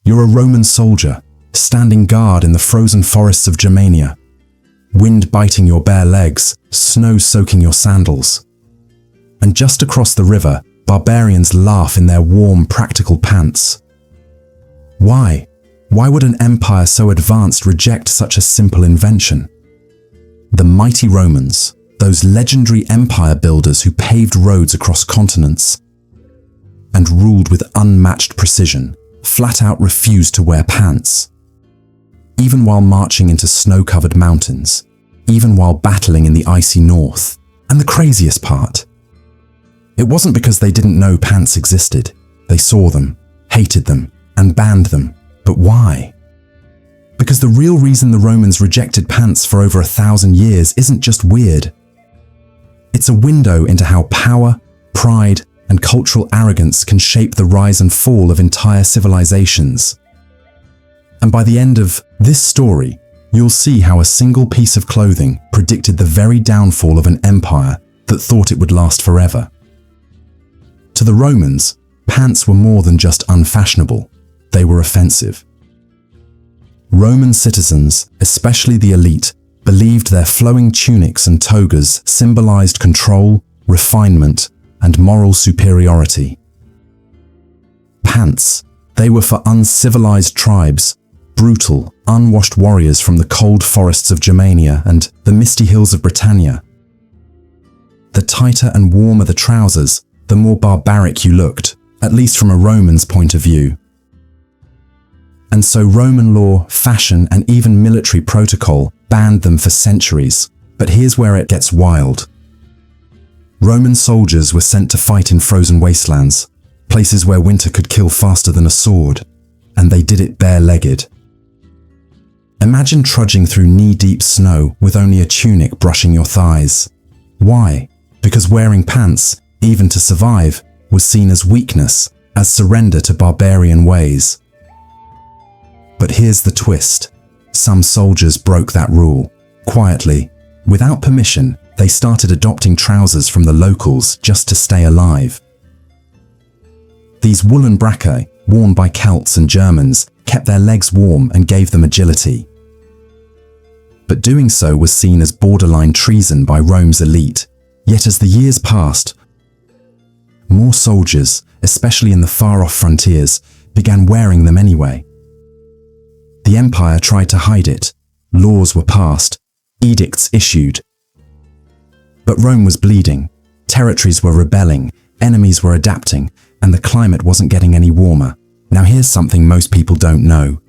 You're a Roman soldier, standing guard in the frozen forests of Germania. Wind biting your bare legs, snow soaking your sandals. And just across the river, barbarians laugh in their warm, practical pants. Why? Why would an empire so advanced reject such a simple invention? The mighty Romans, those legendary empire builders who paved roads across continents and ruled with unmatched precision, flat out refused to wear pants. Even while marching into snow-covered mountains, even while battling in the icy north. And the craziest part, it wasn't because they didn't know pants existed. They saw them, hated them, and banned them. But why? Because the real reason the Romans rejected pants for over 1,000 years isn't just weird. It's a window into how power, pride, and cultural arrogance can shape the rise and fall of entire civilizations. And by the end of this story, you'll see how a single piece of clothing predicted the very downfall of an empire that thought it would last forever. To the Romans, pants were more than just unfashionable, they were offensive. Roman citizens, especially the elite, believed their flowing tunics and togas symbolized control, refinement, and moral superiority. Pants, they were for uncivilized tribes, brutal, unwashed warriors from the cold forests of Germania and the misty hills of Britannia. The tighter and warmer the trousers, the more barbaric you looked, at least from a Roman's point of view. And so Roman law, fashion, and even military protocol banned them for centuries. But here's where it gets wild. Roman soldiers were sent to fight in frozen wastelands, places where winter could kill faster than a sword, and they did it bare-legged. Imagine trudging through knee-deep snow with only a tunic brushing your thighs. Why? Because wearing pants, even to survive, was seen as weakness, as surrender to barbarian ways. But here's the twist. Some soldiers broke that rule. Quietly, without permission, they started adopting trousers from the locals just to stay alive. These woolen braccae, worn by Celts and Germans, kept their legs warm and gave them agility. But doing so was seen as borderline treason by Rome's elite. Yet as the years passed, more soldiers, especially in the far-off frontiers, began wearing them anyway. The empire tried to hide it. Laws were passed, edicts issued. But Rome was bleeding. Territories were rebelling, enemies were adapting, and the climate wasn't getting any warmer. Now here's something most people don't know.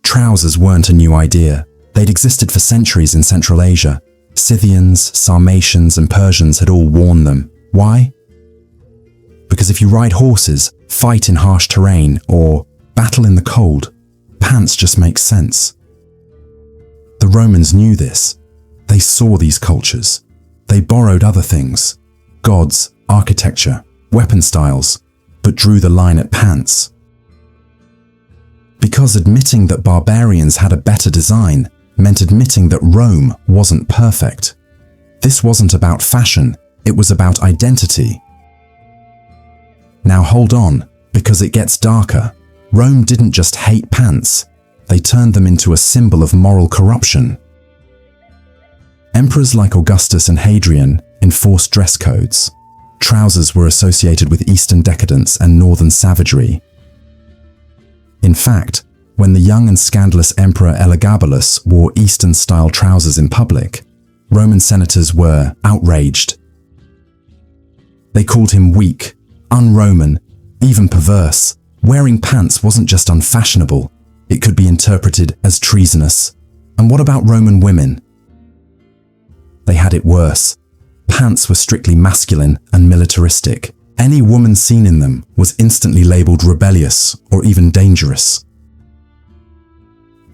Trousers weren't a new idea. They'd existed for centuries in Central Asia. Scythians, Sarmatians, and Persians had all worn them. Why? Because if you ride horses, fight in harsh terrain, or battle in the cold, pants just make sense. The Romans knew this. They saw these cultures. They borrowed other things, gods, architecture, weapon styles, but drew the line at pants. Because admitting that barbarians had a better design meant admitting that Rome wasn't perfect. This wasn't about fashion, it was about identity. Now hold on, because it gets darker. Rome didn't just hate pants, they turned them into a symbol of moral corruption. Emperors like Augustus and Hadrian enforced dress codes. Trousers were associated with Eastern decadence and Northern savagery. In fact, when the young and scandalous Emperor Elagabalus wore Eastern-style trousers in public, Roman senators were outraged. They called him weak, un-Roman, even perverse. Wearing pants wasn't just unfashionable, it could be interpreted as treasonous. And what about Roman women? They had it worse. Pants were strictly masculine and militaristic. Any woman seen in them was instantly labeled rebellious or even dangerous.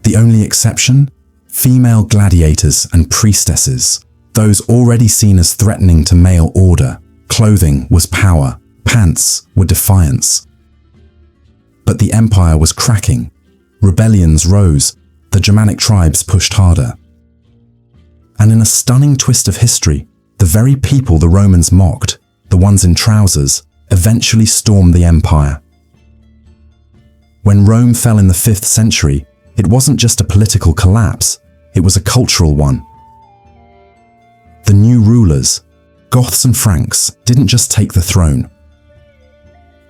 The only exception? Female gladiators and priestesses, those already seen as threatening to male order. Clothing was power, pants were defiance. But the empire was cracking. Rebellions rose, the Germanic tribes pushed harder. And in a stunning twist of history, the very people the Romans mocked, the ones in trousers, eventually stormed the empire. When Rome fell in the 5th century, it wasn't just a political collapse, it was a cultural one. The new rulers, Goths and Franks, didn't just take the throne.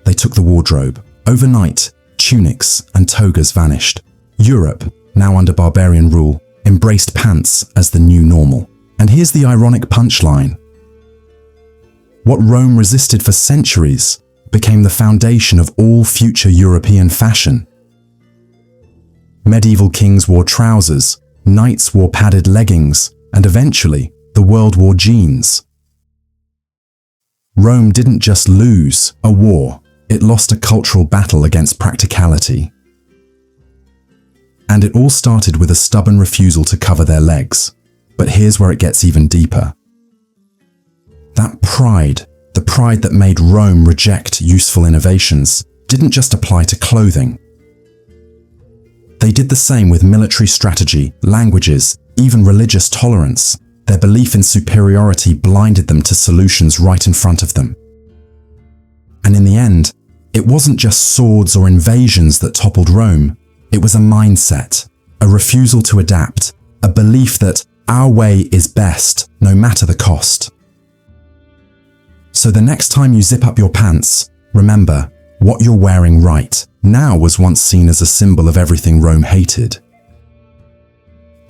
They took the wardrobe. Overnight, tunics and togas vanished. Europe, now under barbarian rule, embraced pants as the new normal. And here's the ironic punchline. What Rome resisted for centuries became the foundation of all future European fashion. Medieval kings wore trousers, knights wore padded leggings, and eventually, the world wore jeans. Rome didn't just lose a war, it lost a cultural battle against practicality. And it all started with a stubborn refusal to cover their legs. But here's where it gets even deeper. That pride, the pride that made Rome reject useful innovations, didn't just apply to clothing. They did the same with military strategy, languages, even religious tolerance. Their belief in superiority blinded them to solutions right in front of them. And in the end, it wasn't just swords or invasions that toppled Rome. It was a mindset, a refusal to adapt, a belief that our way is best, no matter the cost. So the next time you zip up your pants, remember, what you're wearing right now was once seen as a symbol of everything Rome hated.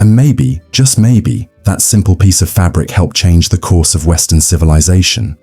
And maybe, just maybe, that simple piece of fabric helped change the course of Western civilization.